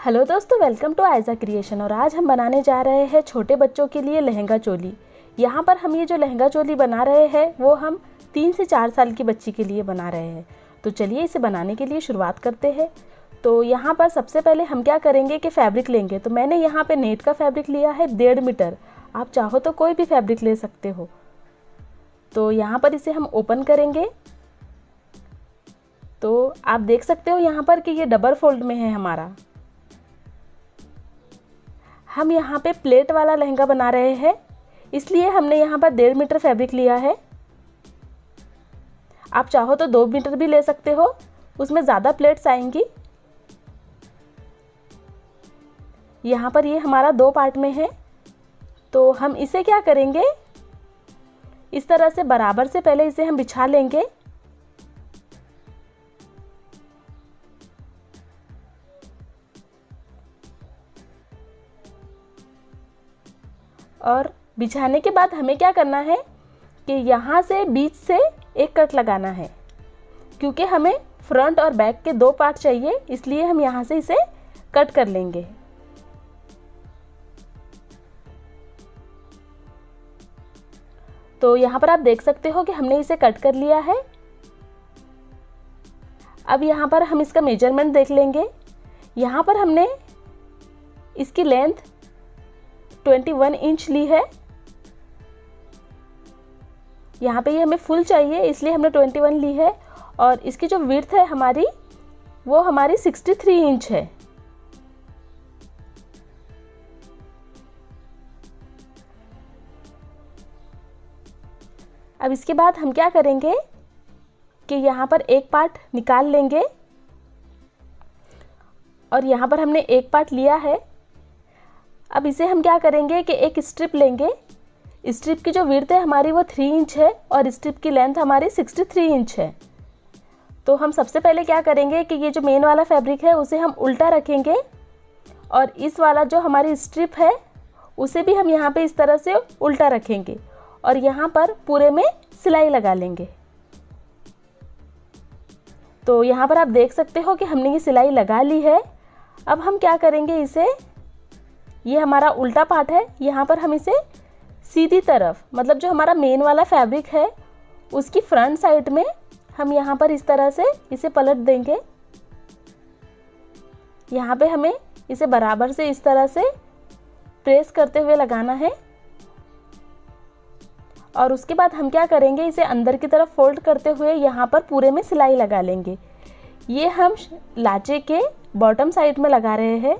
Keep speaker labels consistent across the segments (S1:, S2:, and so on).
S1: Hello दोस्तों, welcome to Aiza creation. और आज हम बनाने जा रहे हैं छोटे बच्चों के लिए लहंगा चोली। यहाँ पर हम ये जो लहंगा चोली बना रहे हैं वो हम 3 से 4 साल की बच्ची के लिए बना रहे हैं। तो चलिए इसे बनाने के लिए शुरुआत करते हैं। तो यहाँ पर सबसे पहले हम क्या करेंगे कि फैब्रिक लेंगे। तो मैंने यहाँ पे नेट का फैब्रिक लिया है 1.5 मीटर। आप चाहो तो कोई भी फैब्रिक ले सकते हो। तो यहाँ पर इसे हम ओपन करेंगे। तो आप देख सकते हो यहाँ पर कि ये डबल फोल्ड में है हमारा। हम यहाँ पे प्लेट वाला लहंगा बना रहे हैं, इसलिए हमने यहाँ पर 1.5 मीटर फैब्रिक लिया है। आप चाहो तो 2 मीटर भी ले सकते हो, उसमें ज़्यादा प्लेट्स आएंगी। यहाँ पर ये हमारा 2 पार्ट में है। तो हम इसे क्या करेंगे, इस तरह से बराबर से पहले इसे हम बिछा लेंगे। और बिछाने के बाद हमें क्या करना है कि यहाँ से बीच से एक कट लगाना है, क्योंकि हमें फ्रंट और बैक के 2 पार्ट चाहिए, इसलिए हम यहाँ से इसे कट कर लेंगे। तो यहाँ पर आप देख सकते हो कि हमने इसे कट कर लिया है। अब यहाँ पर हम इसका मेजरमेंट देख लेंगे। यहाँ पर हमने इसकी लेंथ 21 इंच ली है। यहाँ पे ये हमें फुल चाहिए, इसलिए हमने 21 ली है। और इसकी जो विड्थ है हमारी, वो हमारी 63 इंच है। अब इसके बाद हम क्या करेंगे कि यहाँ पर एक पार्ट निकाल लेंगे। और यहाँ पर हमने एक पार्ट लिया है। अब इसे हम क्या करेंगे कि एक स्ट्रिप लेंगे। स्ट्रिप की जो विड्थ है हमारी वो 3 इंच है और स्ट्रिप की लेंथ हमारी 63 इंच है। तो हम सबसे पहले क्या करेंगे कि ये जो मेन वाला फैब्रिक है उसे हम उल्टा रखेंगे, और इस वाला जो हमारी स्ट्रिप है उसे भी हम यहाँ पे इस तरह से उल्टा रखेंगे, और यहाँ पर पूरे में सिलाई लगा लेंगे। तो यहाँ पर आप देख सकते हो कि हमने ये सिलाई लगा ली है। अब हम क्या करेंगे, इसे, ये हमारा उल्टा पार्ट है, यहाँ पर हम इसे सीधी तरफ, मतलब जो हमारा मेन वाला फैब्रिक है उसकी फ्रंट साइड में हम यहाँ पर इस तरह से इसे पलट देंगे। यहाँ पे हमें इसे बराबर से इस तरह से प्रेस करते हुए लगाना है। और उसके बाद हम क्या करेंगे, इसे अंदर की तरफ फोल्ड करते हुए यहाँ पर पूरे में सिलाई लगा लेंगे। ये हम लाचे के बॉटम साइड में लगा रहे हैं।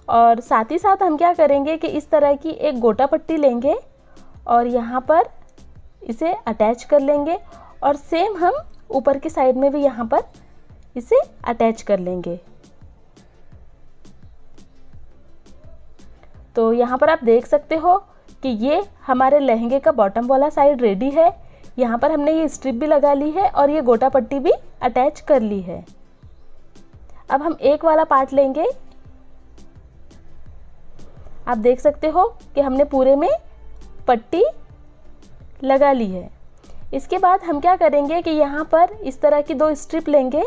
S1: और साथ ही साथ हम क्या करेंगे कि इस तरह की एक गोटा पट्टी लेंगे और यहाँ पर इसे अटैच कर लेंगे, और सेम हम ऊपर की साइड में भी यहाँ पर इसे अटैच कर लेंगे। तो यहाँ पर आप देख सकते हो कि ये हमारे लहंगे का बॉटम वाला साइड रेडी है। यहाँ पर हमने ये स्ट्रिप भी लगा ली है और ये गोटा पट्टी भी अटैच कर ली है। अब हम एक वाला पार्ट लेंगे। आप देख सकते हो कि हमने पूरे में पट्टी लगा ली है। इसके बाद हम क्या करेंगे कि यहाँ पर इस तरह की 2 स्ट्रिप लेंगे।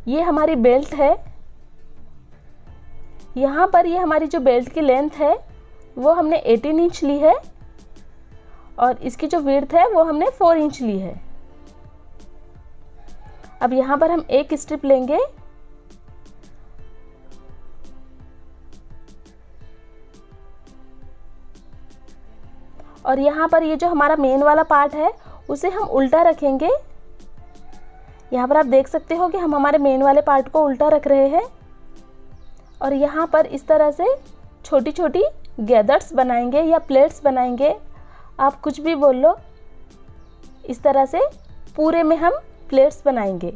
S1: ये हमारी बेल्ट है। यहाँ पर ये हमारी जो बेल्ट की लेंथ है वो हमने 18 इंच ली है, और इसकी जो विड्थ है वो हमने 4 इंच ली है। अब यहाँ पर हम एक स्ट्रिप लेंगे। और यहाँ पर ये जो हमारा मेन वाला पार्ट है उसे हम उल्टा रखेंगे। यहाँ पर आप देख सकते हो कि हम हमारे मेन वाले पार्ट को उल्टा रख रहे हैं, और यहाँ पर इस तरह से छोटी छोटी गैदर्स बनाएंगे या प्लेट्स बनाएंगे, आप कुछ भी बोल लो। इस तरह से पूरे में हम प्लेट्स बनाएंगे।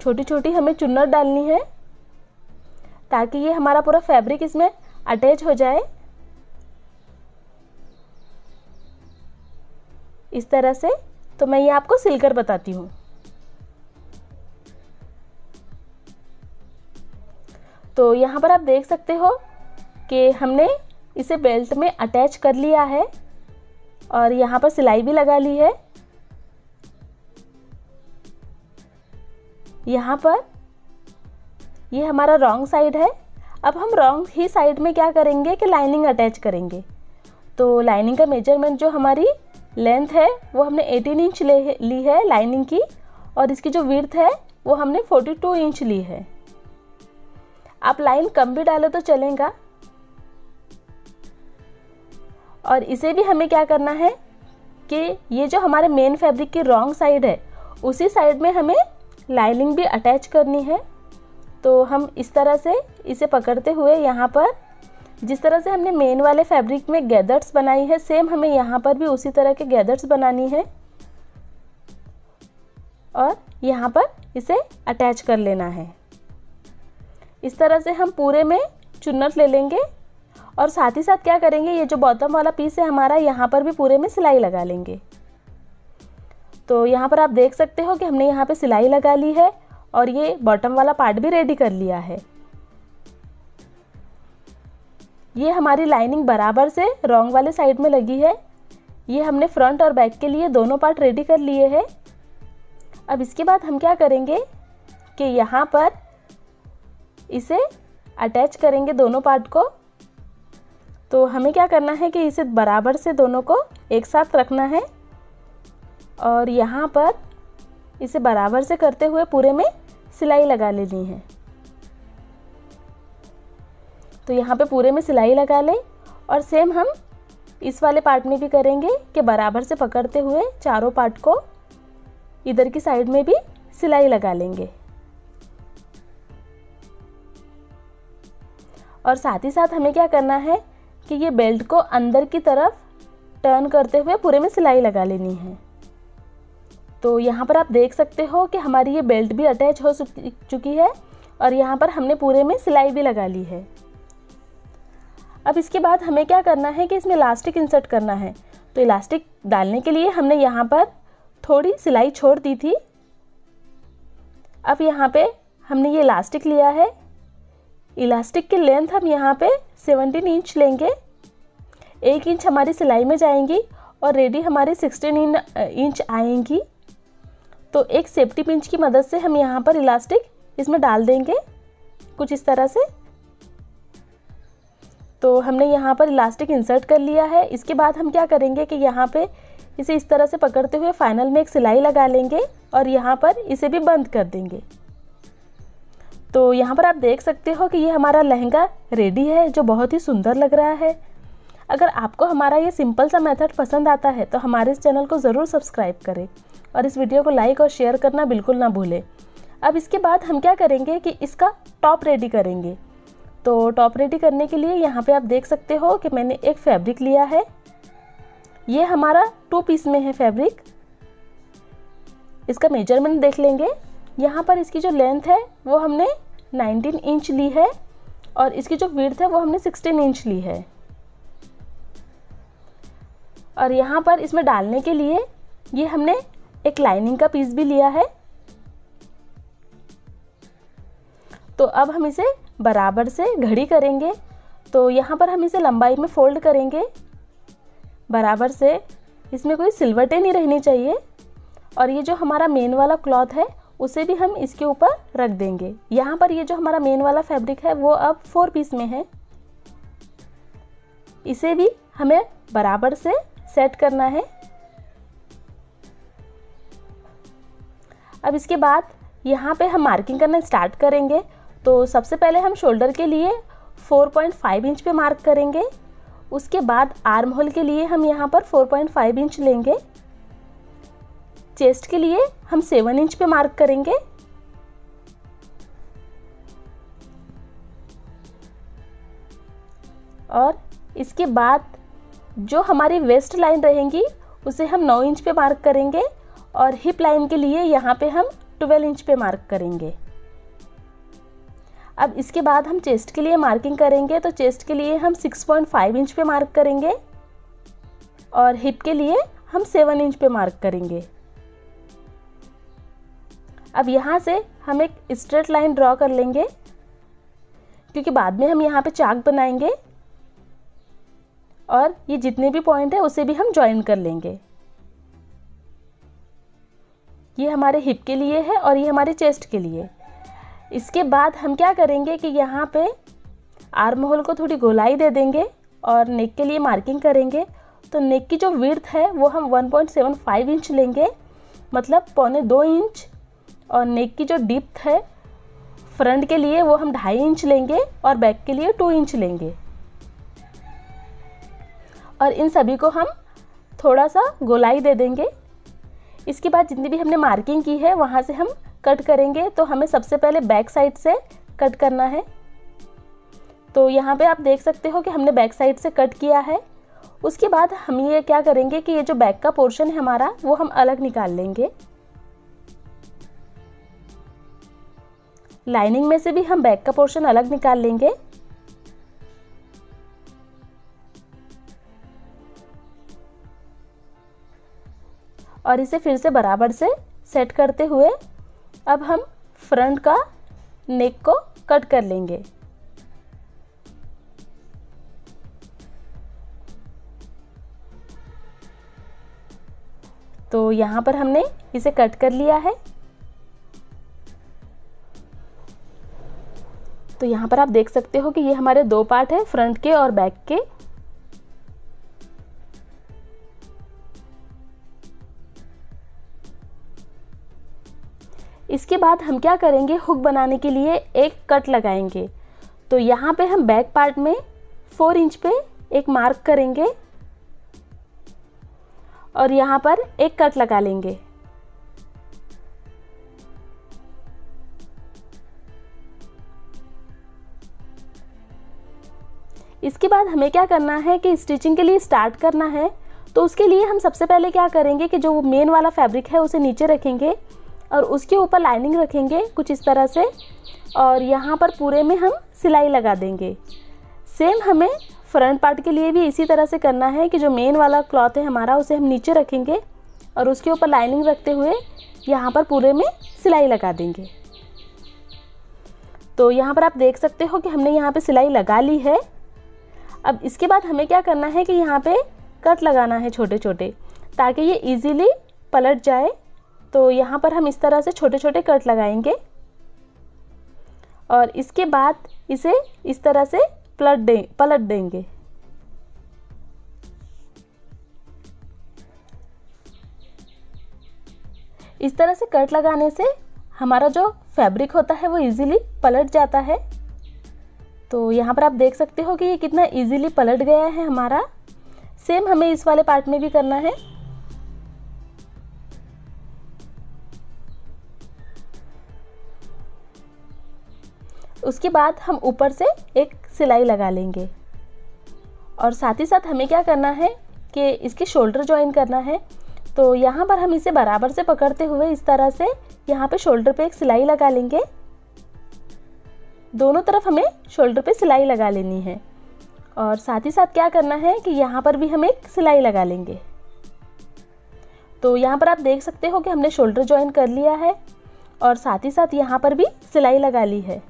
S1: छोटी छोटी हमें चुन्नट डालनी है ताकि ये हमारा पूरा फैब्रिक इसमें अटैच हो जाए। इस तरह से। तो मैं ये आपको सिलकर बताती हूँ। तो यहाँ पर आप देख सकते हो कि हमने इसे बेल्ट में अटैच कर लिया है, और यहाँ पर सिलाई भी लगा ली है। यहाँ पर ये हमारा रॉन्ग साइड है। अब हम रॉन्ग ही साइड में क्या करेंगे कि लाइनिंग अटैच करेंगे। तो लाइनिंग का मेजरमेंट जो हमारी लेंथ है वो हमने 18 इंच ली है लाइनिंग की, और इसकी जो विड्थ है वो हमने 42 इंच ली है। आप लाइन कम भी डालो तो चलेगा। और इसे भी हमें क्या करना है कि ये जो हमारे मेन फैब्रिक की रॉन्ग साइड है उसी साइड में हमें लाइनिंग भी अटैच करनी है। तो हम इस तरह से इसे पकड़ते हुए यहाँ पर जिस तरह से हमने मेन वाले फैब्रिक में गैदर्स बनाई है, सेम हमें यहाँ पर भी उसी तरह के गैदर्स बनानी है और यहाँ पर इसे अटैच कर लेना है। इस तरह से हम पूरे में चुन्नट ले लेंगे और साथ ही साथ क्या करेंगे, ये जो बॉटम वाला पीस है हमारा, यहाँ पर भी पूरे में सिलाई लगा लेंगे। तो यहाँ पर आप देख सकते हो कि हमने यहाँ पे सिलाई लगा ली है और ये बॉटम वाला पार्ट भी रेडी कर लिया है। ये हमारी लाइनिंग बराबर से रॉन्ग वाले साइड में लगी है। ये हमने फ्रंट और बैक के लिए दोनों पार्ट रेडी कर लिए हैं। अब इसके बाद हम क्या करेंगे कि यहाँ पर इसे अटैच करेंगे दोनों पार्ट को। तो हमें क्या करना है कि इसे बराबर से दोनों को एक साथ रखना है और यहाँ पर इसे बराबर से करते हुए पूरे में सिलाई लगा लेनी है। तो यहाँ पे पूरे में सिलाई लगा लें और सेम हम इस वाले पार्ट में भी करेंगे कि बराबर से पकड़ते हुए चारों पार्ट को इधर की साइड में भी सिलाई लगा लेंगे। और साथ ही साथ हमें क्या करना है कि ये बेल्ट को अंदर की तरफ टर्न करते हुए पूरे में सिलाई लगा लेनी है। तो यहाँ पर आप देख सकते हो कि हमारी ये बेल्ट भी अटैच हो चुकी है और यहाँ पर हमने पूरे में सिलाई भी लगा ली है। अब इसके बाद हमें क्या करना है कि इसमें इलास्टिक इंसर्ट करना है। तो इलास्टिक डालने के लिए हमने यहाँ पर थोड़ी सिलाई छोड़ दी थी। अब यहाँ पे हमने ये इलास्टिक लिया है। इलास्टिक की लेंथ हम यहाँ पे 17 इंच लेंगे। 1 इंच हमारी सिलाई में जाएंगी और रेडी हमारी 16 इंच आएंगी। तो एक सेफ्टी पिंच की मदद से हम यहाँ पर इलास्टिक इसमें डाल देंगे कुछ इस तरह से। तो हमने यहाँ पर इलास्टिक इंसर्ट कर लिया है। इसके बाद हम क्या करेंगे कि यहाँ पे इसे इस तरह से पकड़ते हुए फाइनल में एक सिलाई लगा लेंगे और यहाँ पर इसे भी बंद कर देंगे। तो यहाँ पर आप देख सकते हो कि ये हमारा लहंगा रेडी है जो बहुत ही सुंदर लग रहा है। अगर आपको हमारा ये सिंपल सा मेथड पसंद आता है तो हमारे इस चैनल को ज़रूर सब्सक्राइब करें और इस वीडियो को लाइक और शेयर करना बिल्कुल ना भूलें। अब इसके बाद हम क्या करेंगे कि इसका टॉप रेडी करेंगे। तो टॉप रेडी करने के लिए यहाँ पे आप देख सकते हो कि मैंने एक फैब्रिक लिया है। ये हमारा 2 पीस में है फैब्रिक। इसका मेजरमेंट देख लेंगे। यहाँ पर इसकी जो लेंथ है वो हमने 19 इंच ली है और इसकी जो विड्थ है वो हमने 16 इंच ली है। और यहाँ पर इसमें डालने के लिए ये हमने एक लाइनिंग का पीस भी लिया है। तो अब हम इसे बराबर से घड़ी करेंगे। तो यहाँ पर हम इसे लंबाई में फोल्ड करेंगे बराबर से। इसमें कोई सिलवटें नहीं रहनी चाहिए। और ये जो हमारा मेन वाला क्लॉथ है उसे भी हम इसके ऊपर रख देंगे। यहाँ पर ये जो हमारा मेन वाला फैब्रिक है वो अब 4 पीस में है। इसे भी हमें बराबर से सेट करना है। अब इसके बाद यहाँ पे हम मार्किंग करना स्टार्ट करेंगे। तो सबसे पहले हम शोल्डर के लिए 4.5 इंच पे मार्क करेंगे। उसके बाद आर्म होल के लिए हम यहाँ पर 4.5 इंच लेंगे। चेस्ट के लिए हम 7 इंच पे मार्क करेंगे। और इसके बाद जो हमारी वेस्ट लाइन रहेंगी उसे हम 9 इंच पे मार्क करेंगे और हिप लाइन के लिए यहाँ पे हम 12 इंच पे मार्क करेंगे। अब इसके बाद हम चेस्ट के लिए मार्किंग करेंगे। तो चेस्ट के लिए हम 6.5 इंच पे मार्क करेंगे और हिप के लिए हम 7 इंच पे मार्क करेंगे। अब यहाँ से हम एक स्ट्रेट लाइन ड्रॉ कर लेंगे क्योंकि बाद में हम यहाँ पे चाक बनाएंगे और ये जितने भी पॉइंट है उसे भी हम ज्वाइन कर लेंगे। ये हमारे हिप के लिए है और ये हमारे चेस्ट के लिए। इसके बाद हम क्या करेंगे कि यहाँ पे आर्म होल को थोड़ी गोलाई दे देंगे और नेक के लिए मार्किंग करेंगे। तो नेक की जो विड्थ है वो हम 1.75 इंच लेंगे, मतलब 1.25 इंच। और नेक की जो डिप्थ है फ्रंट के लिए वो हम 2.5 इंच लेंगे और बैक के लिए 2 इंच लेंगे। और इन सभी को हम थोड़ा सा गोलाई दे देंगे। इसके बाद जितनी भी हमने मार्किंग की है वहाँ से हम कट करेंगे। तो हमें सबसे पहले बैक साइड से कट करना है। तो यहाँ पे आप देख सकते हो कि हमने बैक साइड से कट किया है। उसके बाद हम ये क्या करेंगे कि ये जो बैक का पोर्शन है हमारा वो हम अलग निकाल लेंगे। लाइनिंग में से भी हम बैक का पोर्शन अलग निकाल लेंगे। और इसे फिर से बराबर से सेट करते हुए अब हम फ्रंट का नेक को कट कर लेंगे। तो यहाँ पर हमने इसे कट कर लिया है। तो यहाँ पर आप देख सकते हो कि ये हमारे 2 पार्ट है, फ्रंट के और बैक के। इसके बाद हम क्या करेंगे, हुक बनाने के लिए एक कट लगाएंगे। तो यहाँ पे हम बैक पार्ट में 4 इंच पे एक मार्क करेंगे और यहाँ पर एक कट लगा लेंगे। इसके बाद हमें क्या करना है कि स्टिचिंग के लिए स्टार्ट करना है। तो उसके लिए हम सबसे पहले क्या करेंगे कि जो मेन वाला फैब्रिक है उसे नीचे रखेंगे और उसके ऊपर लाइनिंग रखेंगे कुछ इस तरह से, और यहाँ पर पूरे में हम सिलाई लगा देंगे। सेम हमें फ्रंट पार्ट के लिए भी इसी तरह से करना है कि जो मेन वाला क्लॉथ है हमारा उसे हम नीचे रखेंगे और उसके ऊपर लाइनिंग रखते हुए यहाँ पर पूरे में सिलाई लगा देंगे। तो यहाँ पर आप देख सकते हो कि हमने यहाँ पे सिलाई लगा ली है। अब इसके बाद हमें क्या करना है कि यहाँ पे कट लगाना है छोटे छोटे, ताकि ये इजीली पलट जाए। तो यहाँ पर हम इस तरह से छोटे छोटे कट लगाएंगे और इसके बाद इसे इस तरह से पलट देंगे। इस तरह से कट लगाने से हमारा जो फैब्रिक होता है वो इजीली पलट जाता है। तो यहाँ पर आप देख सकते हो कि ये कितना इजीली पलट गया है हमारा। सेम हमें इस वाले पार्ट में भी करना है। उसके बाद हम ऊपर से एक सिलाई लगा लेंगे और साथ ही साथ हमें क्या करना है कि इसके शोल्डर ज्वाइन करना है। तो यहाँ पर हम इसे बराबर से पकड़ते हुए इस तरह से यहाँ पे शोल्डर पे एक सिलाई लगा लेंगे। दोनों तरफ हमें शोल्डर पे सिलाई लगा लेनी है और साथ ही साथ क्या करना है कि यहाँ पर भी हम एक सिलाई लगा लेंगे। तो यहाँ पर आप देख सकते हो कि हमने शोल्डर ज्वाइन कर लिया है और साथ ही साथ यहाँ पर भी सिलाई लगा ली है।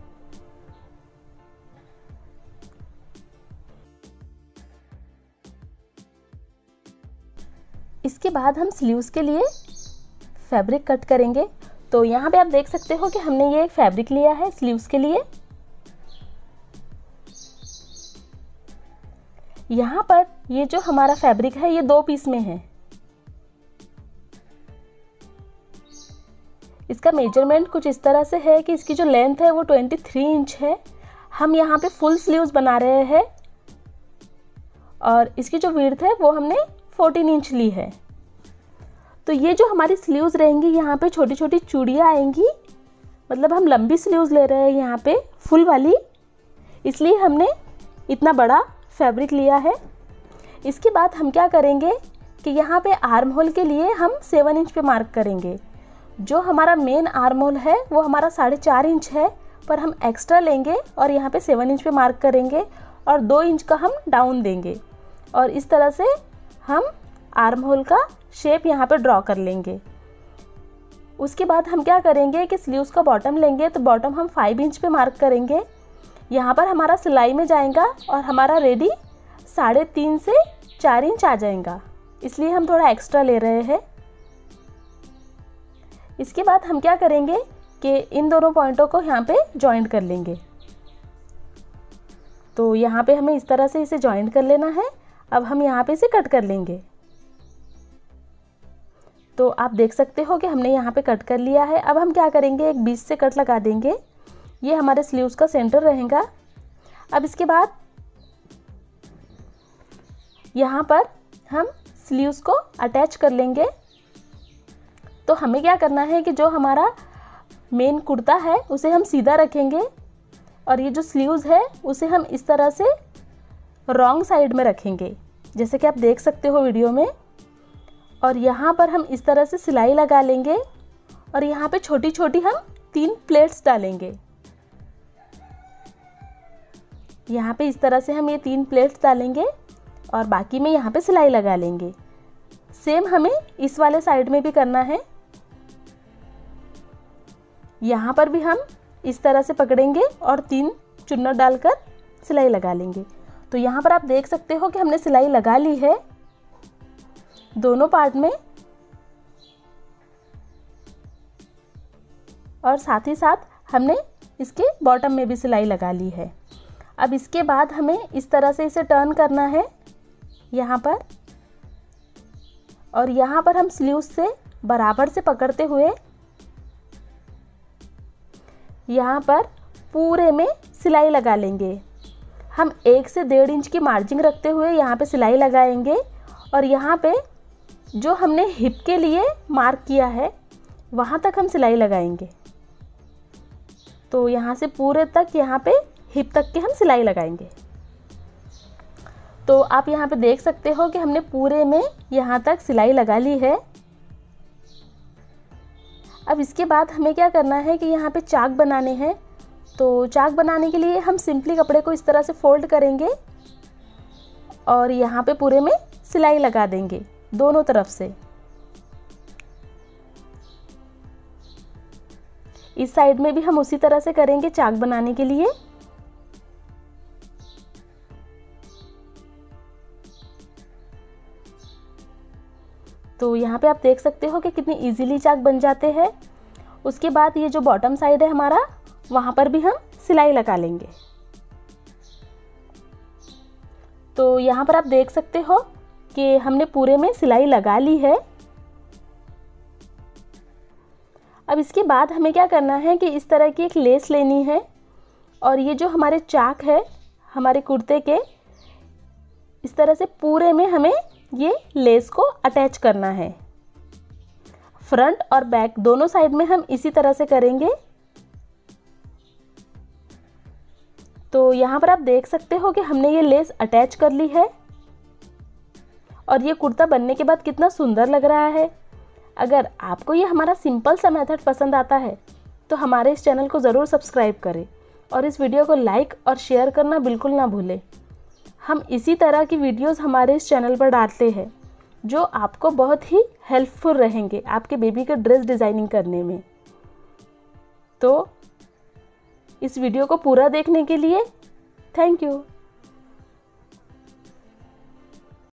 S1: इसके बाद हम स्लीव्स के लिए फैब्रिक कट करेंगे। तो यहाँ पे आप देख सकते हो कि हमने ये फैब्रिक लिया है स्लीव्स के लिए। यहाँ पर ये जो हमारा फैब्रिक है ये 2 पीस में है। इसका मेजरमेंट कुछ इस तरह से है कि इसकी जो लेंथ है वो 23 इंच है। हम यहाँ पे फुल स्लीव्स बना रहे हैं और इसकी जो विड्थ है वो हमने 14 इंच ली है। तो ये जो हमारी स्लीव्स रहेंगी यहाँ पे छोटी छोटी चूड़ियाँ आएंगी, मतलब हम लंबी स्लीव्स ले रहे हैं यहाँ पे फुल वाली, इसलिए हमने इतना बड़ा फैब्रिक लिया है। इसके बाद हम क्या करेंगे कि यहाँ पे आर्म होल के लिए हम 7 इंच पे मार्क करेंगे। जो हमारा मेन आर्म होल है वो हमारा 4.5 इंच है, पर हम एक्स्ट्रा लेंगे और यहाँ पे 7 इंच पे मार्क करेंगे और 2 इंच का हम डाउन देंगे और इस तरह से हम आर्म होल का शेप यहाँ पे ड्रॉ कर लेंगे। उसके बाद हम क्या करेंगे कि स्लीव्स का बॉटम लेंगे। तो बॉटम हम 5 इंच पे मार्क करेंगे। यहाँ पर हमारा सिलाई में जाएगा और हमारा रेडी 3.5 से 4 इंच आ जाएगा, इसलिए हम थोड़ा एक्स्ट्रा ले रहे हैं। इसके बाद हम क्या करेंगे कि इन दोनों पॉइंटों को यहाँ पे जॉइंट कर लेंगे। तो यहाँ पे हमें इस तरह से इसे जॉइंट कर लेना है। अब हम यहाँ पे इसे कट कर लेंगे। तो आप देख सकते हो कि हमने यहाँ पे कट कर लिया है। अब हम क्या करेंगे, एक बीच से कट लगा देंगे। ये हमारे स्लीव्स का सेंटर रहेगा। अब इसके बाद यहाँ पर हम स्लीव्स को अटैच कर लेंगे। तो हमें क्या करना है कि जो हमारा मेन कुर्ता है उसे हम सीधा रखेंगे और ये जो स्लीव्स है उसे हम इस तरह से रॉन्ग साइड में रखेंगे, जैसे कि आप देख सकते हो वीडियो में। और यहाँ पर हम इस तरह से सिलाई लगा लेंगे और यहाँ पे छोटी छोटी हम 3 प्लेट्स डालेंगे। यहाँ पे इस तरह से हम ये 3 प्लेट्स डालेंगे और बाकी में यहाँ पे सिलाई लगा लेंगे। सेम हमें इस वाले साइड में भी करना है। यहाँ पर भी हम इस तरह से पकड़ेंगे और 3 चुन्नट डालकर सिलाई लगा लेंगे। तो यहाँ पर आप देख सकते हो कि हमने सिलाई लगा ली है दोनों पार्ट में और साथ ही साथ हमने इसके बॉटम में भी सिलाई लगा ली है। अब इसके बाद हमें इस तरह से इसे टर्न करना है यहाँ पर, और यहाँ पर हम स्लीव्स से बराबर से पकड़ते हुए यहाँ पर पूरे में सिलाई लगा लेंगे। हम 1 से 1.5 इंच की मार्जिन रखते हुए यहाँ पे सिलाई लगाएंगे और यहाँ पे जो हमने हिप के लिए मार्क किया है वहाँ तक हम सिलाई लगाएंगे। तो यहाँ से पूरे तक यहाँ पे हिप तक के हम सिलाई लगाएंगे। तो आप यहाँ पे देख सकते हो कि हमने पूरे में यहाँ तक सिलाई लगा ली है। अब इसके बाद हमें क्या करना है कि यहाँ पे चाक बनाने हैं। तो चाक बनाने के लिए हम सिंपली कपड़े को इस तरह से फोल्ड करेंगे और यहाँ पे पूरे में सिलाई लगा देंगे दोनों तरफ से। इस साइड में भी हम उसी तरह से करेंगे चाक बनाने के लिए। तो यहाँ पे आप देख सकते हो कि कितनी इजीली चाक बन जाते हैं। उसके बाद ये जो बॉटम साइड है हमारा, वहाँ पर भी हम सिलाई लगा लेंगे। तो यहाँ पर आप देख सकते हो कि हमने पूरे में सिलाई लगा ली है। अब इसके बाद हमें क्या करना है कि इस तरह की एक लेस लेनी है और ये जो हमारे चाक है हमारे कुर्ते के, इस तरह से पूरे में हमें ये लेस को अटैच करना है। फ्रंट और बैक दोनों साइड में हम इसी तरह से करेंगे। तो यहाँ पर आप देख सकते हो कि हमने ये लेस अटैच कर ली है और ये कुर्ता बनने के बाद कितना सुंदर लग रहा है। अगर आपको ये हमारा सिंपल सा मेथड पसंद आता है तो हमारे इस चैनल को ज़रूर सब्सक्राइब करें और इस वीडियो को लाइक और शेयर करना बिल्कुल ना भूलें। हम इसी तरह की वीडियोस हमारे इस चैनल पर डालते हैं जो आपको बहुत ही हेल्पफुल रहेंगे आपके बेबी का ड्रेस डिज़ाइनिंग करने में। तो इस वीडियो को पूरा देखने के लिए थैंक यू।